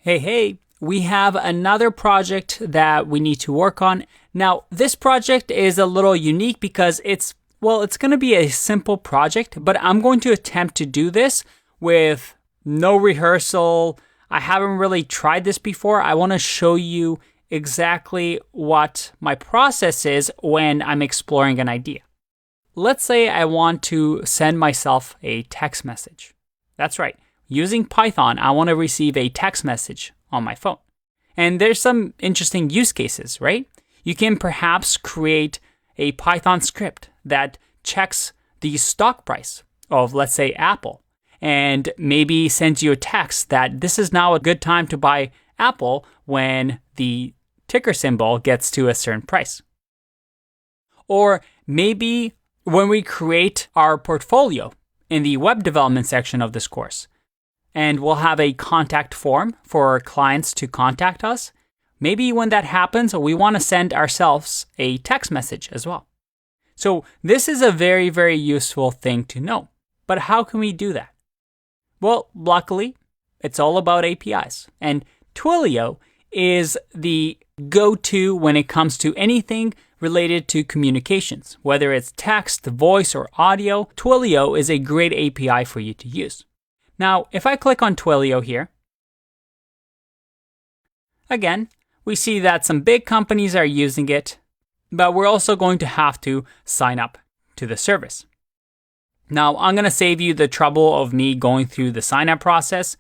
Hey, we have another project that we need to work on. Now, this project is a little unique because it's going to be a simple project, but I'm going to attempt to do this with no rehearsal. I haven't really tried this before. I want to show you exactly what my process is when I'm exploring an idea. Let's say I want to send myself a text message. That's right. Using Python, I want to receive a text message on my phone. And there's some interesting use cases, right? You can perhaps create a Python script that checks the stock price of, let's say, Apple, and maybe sends you a text that this is now a good time to buy Apple when the ticker symbol gets to a certain price. Or maybe when we create our portfolio in the web development section of this course, and we'll have a contact form for our clients to contact us. Maybe when that happens, we want to send ourselves a text message as well. So this is a very, very useful thing to know. But how can we do that? Well, luckily, it's all about APIs. And Twilio is the go-to when it comes to anything related to communications. Whether it's text, voice, or audio, Twilio is a great API for you to use. Now, if I click on Twilio here, again, we see that some big companies are using it, but we're also going to have to sign up to the service. Now, I'm going to save you the trouble of me going through the sign up process.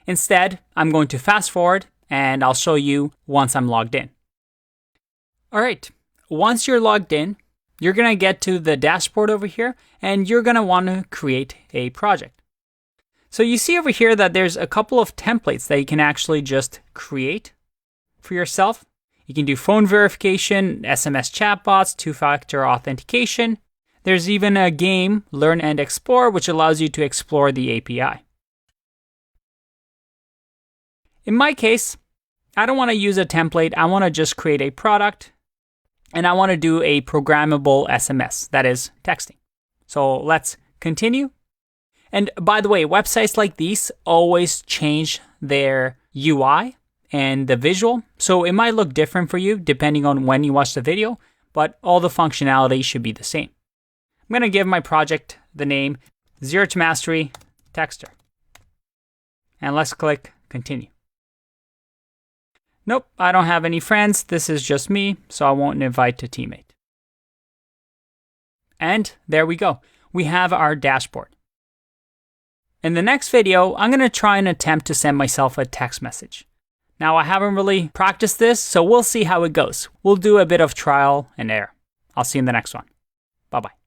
Instead, I'm going to fast forward and I'll show you once I'm logged in. All right, once you're logged in, you're going to get to the dashboard over here and you're going to want to create a project. So you see over here that there's a couple of templates that you can actually just create for yourself. You can do phone verification, SMS chatbots, two-factor authentication. There's even a game, Learn and Explore, which allows you to explore the API. In my case, I don't want to use a template. I want to just create a product, and I want to do a programmable SMS, that is texting. So let's continue. And by the way, websites like these always change their UI and the visual. So it might look different for you depending on when you watch the video, but all the functionality should be the same. I'm going to give my project the name Zero to Mastery Texter. And let's click Continue. Nope, I don't have any friends. This is just me, so I won't invite a teammate. And there we go. We have our dashboard. In the next video, I'm going to try and attempt to send myself a text message. Now, I haven't really practiced this, so we'll see how it goes. We'll do a bit of trial and error. I'll see you in the next one. Bye-bye.